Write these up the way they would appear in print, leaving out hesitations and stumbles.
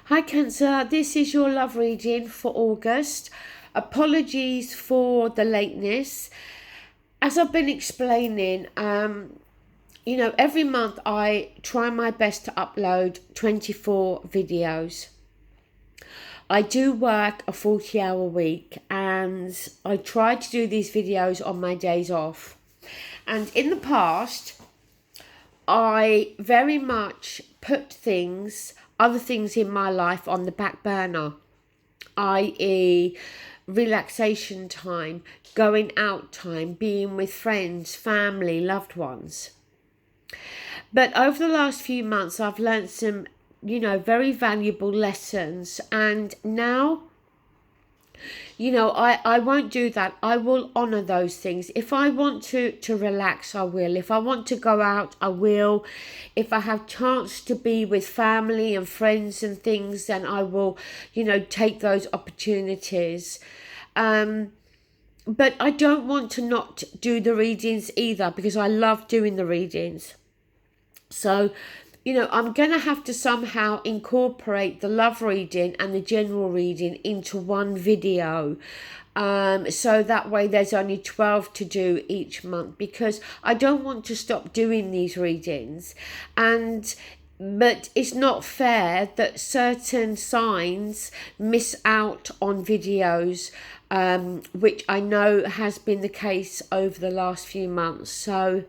Hi Cancer, this is your love reading for August. Apologies for the lateness. As I've been explaining, every month I try my best to upload 24 videos. I do work a 40-hour week and I try to do these videos on my days off. And in the past, I very much put other things in my life on the back burner, i.e. relaxation time, going out time, being with friends, family, loved ones. But over the last few months, I've learned some, very valuable lessons. And now, I won't do that. I will honour those things. If I want to relax, I will. If I want to go out, I will. If I have chance to be with family and friends and things, then I will, take those opportunities. But I don't want to not do the readings either, because I love doing the readings. So, I'm going to have to somehow incorporate the love reading and the general reading into one video. So that way there's only 12 to do each month, because I don't want to stop doing these readings. But it's not fair that certain signs miss out on videos, which I know has been the case over the last few months. So,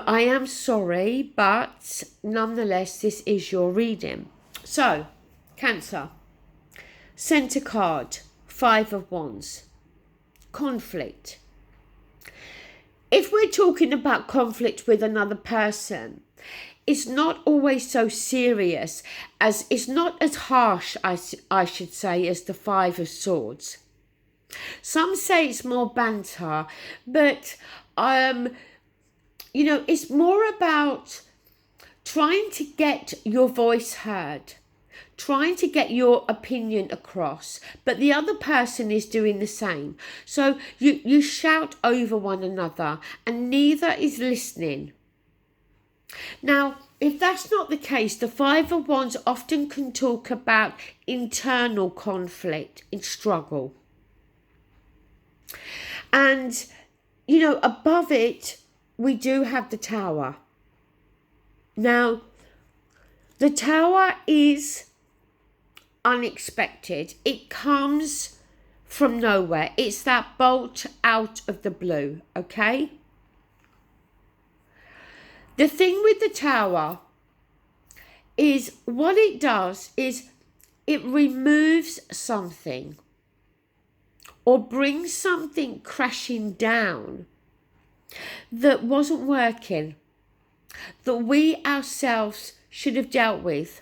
I am sorry, but nonetheless, this is your reading. So, Cancer, Centre card, 5 of Wands, conflict. If we're talking about conflict with another person, it's not always so serious, as it's not as harsh, I should say, as the 5 of Swords. Some say it's more banter, but it's more about trying to get your voice heard, trying to get your opinion across, but the other person is doing the same. So you shout over one another and neither is listening. Now, if that's not the case, the 5 of Wands often can talk about internal conflict and struggle. And, above it, we do have the Tower. Now, the Tower is unexpected. It comes from nowhere. It's that bolt out of the blue, okay? The thing with the Tower is what it does is it removes something or brings something crashing down that wasn't working, that we ourselves should have dealt with.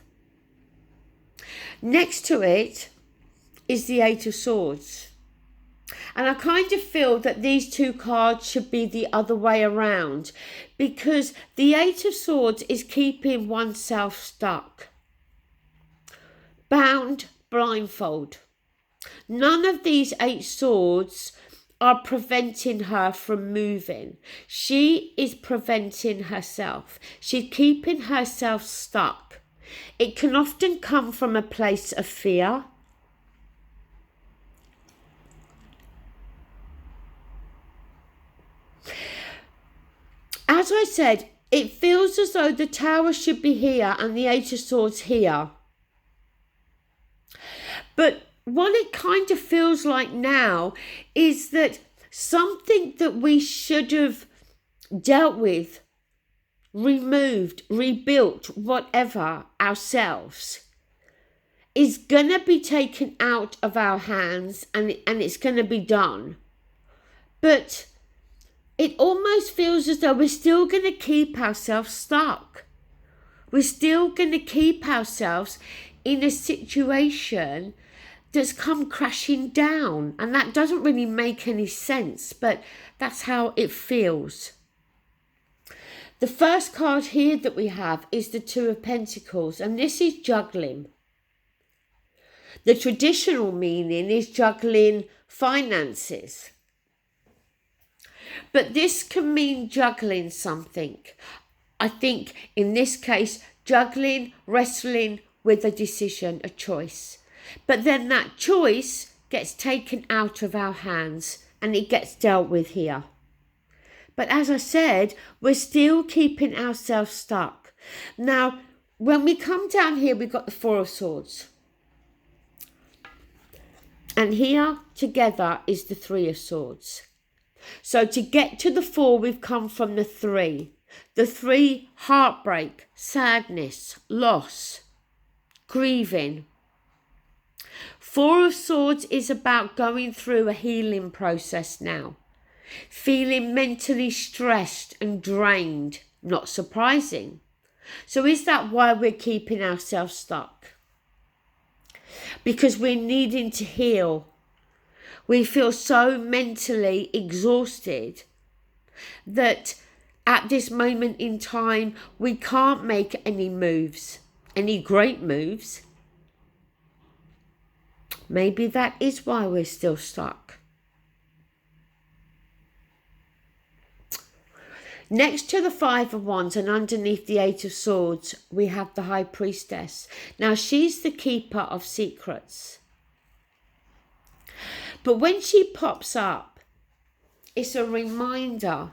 Next to it is the 8 of Swords. And I kind of feel that these two cards should be the other way around, because the 8 of Swords is keeping oneself stuck, bound, blindfold. None of these 8 swords are preventing her from moving. She is preventing herself. She's keeping herself stuck. It can often come from a place of fear. As I said, it feels as though the Tower should be here and the 8 of Swords here. But what it kind of feels like now is that something that we should have dealt with, removed, rebuilt, whatever, ourselves, is going to be taken out of our hands and it's going to be done. But it almost feels as though we're still going to keep ourselves stuck. We're still going to keep ourselves in a situation that's come crashing down. And that doesn't really make any sense, but that's how it feels. The first card here that we have is the 2 of Pentacles, and this is juggling. The traditional meaning is juggling finances. But this can mean juggling something. I think in this case, juggling, wrestling with a decision, a choice. But then that choice gets taken out of our hands and it gets dealt with here. But as I said, we're still keeping ourselves stuck. Now, when we come down here, we've got the Four of Swords. And here together is the Three of Swords. So to get to the four, we've come from the three. The three: heartbreak, sadness, loss, grieving. Four of Swords is about going through a healing process now. Feeling mentally stressed and drained. Not surprising. So is that why we're keeping ourselves stuck? Because we're needing to heal. We feel so mentally exhausted that at this moment in time, we can't make any moves, any great moves. Maybe that is why we're still stuck. Next to the Five of Wands and underneath the Eight of Swords, we have the High Priestess. Now, she's the keeper of secrets. But when she pops up, it's a reminder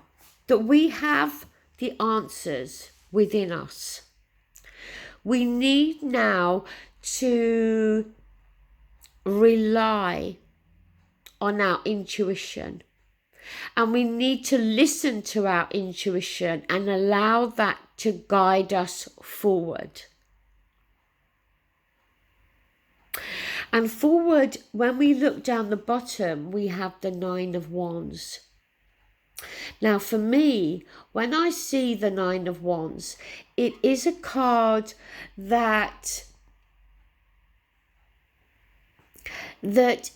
that we have the answers within us. We need now to rely on our intuition. And we need to listen to our intuition and allow that to guide us forward. And forward, when we look down the bottom, we have the Nine of Wands. Now for me, when I see the Nine of Wands, it is a card that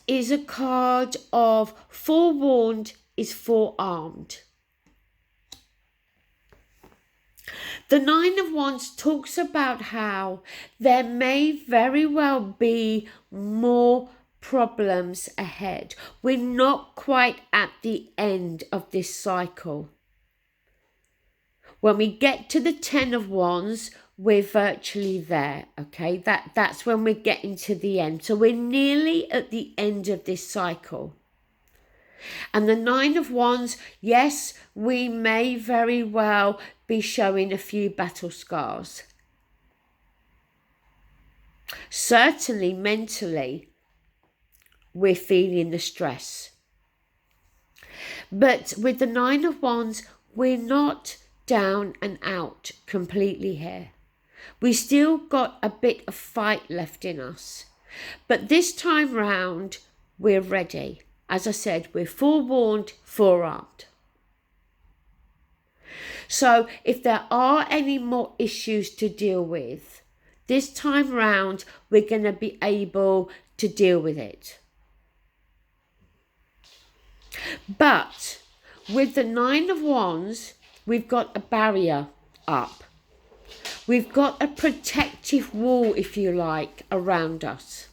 is a card of forewarned is forearmed. The Nine of Wands talks about how there may very well be more problems ahead. We're not quite at the end of this cycle. When we get to the Ten of Wands, we're virtually there, okay? That's when we're getting to the end. So we're nearly at the end of this cycle. And the Nine of Wands, yes, we may very well be showing a few battle scars. Certainly mentally, we're feeling the stress. But with the Nine of Wands, we're not down and out completely here. We still got a bit of fight left in us. But this time round, we're ready. As I said, we're forewarned, forearmed. So if there are any more issues to deal with, this time round, we're going to be able to deal with it. But with the Nine of Wands, we've got a barrier up. We've got a protective wall, if you like, around us.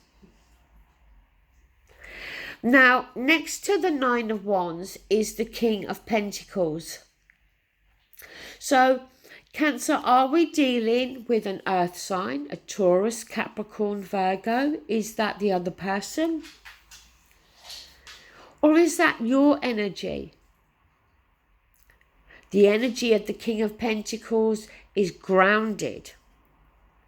Now, next to the Nine of Wands is the King of Pentacles. So, Cancer, are we dealing with an earth sign, a Taurus, Capricorn, Virgo? Is that the other person? Or is that your energy? The energy of the King of Pentacles is grounded,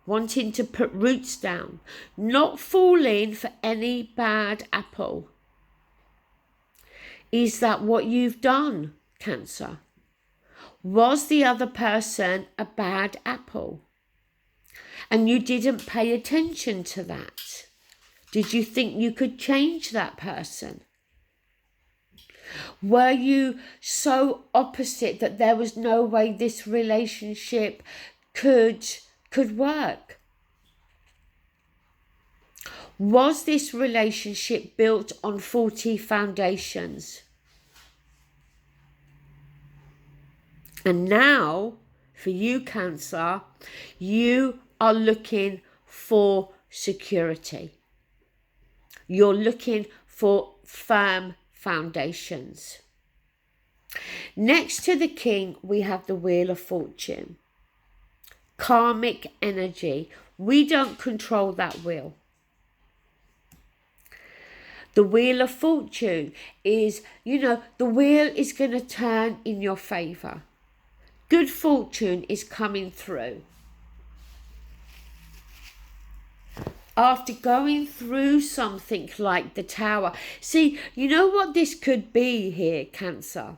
wanting to put roots down, not falling for any bad apple. Is that what you've done, Cancer? Was the other person a bad apple? And you didn't pay attention to that? Did you think you could change that person? Were you so opposite that there was no way this relationship could work? Was this relationship built on faulty foundations? And now, for you, Cancer, you are looking for security. You're looking for firm foundations. Next to the King, we have the Wheel of Fortune. Karmic energy. We don't control that wheel. The wheel of fortune is, the wheel is going to turn in your favor. Good fortune is coming through. After going through something like the Tower. See, you know what this could be here, Cancer?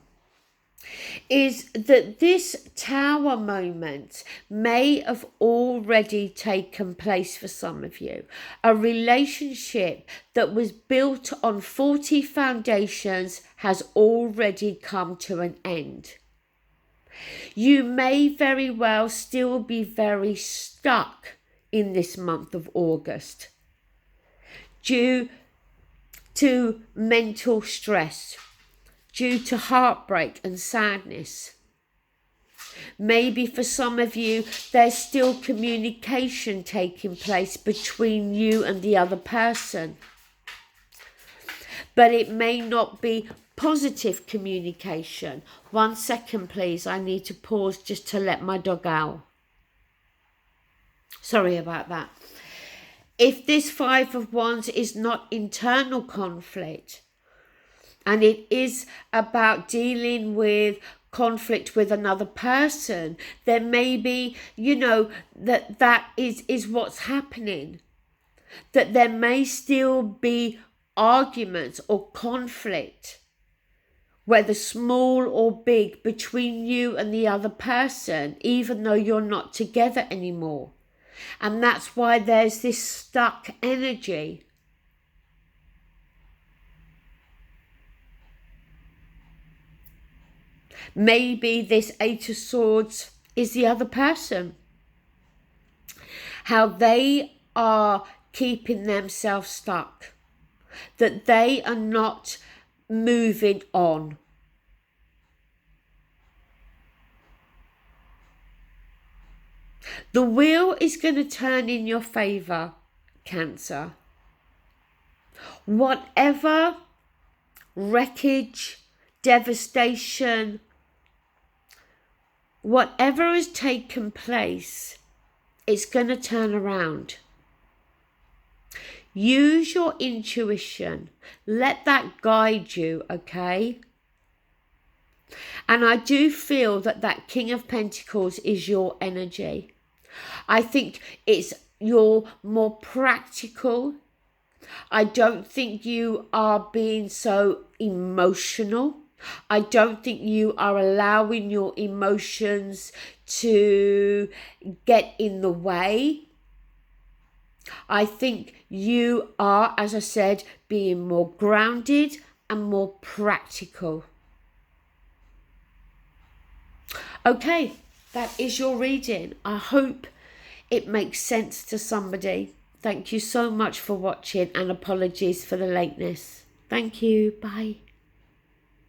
Is that this Tower moment may have already taken place for some of you. A relationship that was built on faulty foundations has already come to an end. You may very well still be very stuck in this month of August due to mental stress, due to heartbreak and sadness. Maybe for some of you, there's still communication taking place between you and the other person. But it may not be positive communication. 1 second, please. I need to pause just to let my dog out. Sorry about that. If this Five of Wands is not internal conflict, and it is about dealing with conflict with another person, then maybe, that is what's happening. That there may still be arguments or conflict, whether small or big, between you and the other person, even though you're not together anymore. And that's why there's this stuck energy. Maybe this Eight of Swords is the other person. How they are keeping themselves stuck. That they are not moving on. The wheel is going to turn in your favour, Cancer. Whatever wreckage, devastation, whatever has taken place, it's going to turn around. Use your intuition. Let that guide you, okay? And I do feel that King of Pentacles is your energy. I think you're more practical. I don't think you are being so emotional. I don't think you are allowing your emotions to get in the way. I think you are, as I said, being more grounded and more practical. Okay, that is your reading. I hope it makes sense to somebody. Thank you so much for watching, and apologies for the lateness. Thank you. Bye.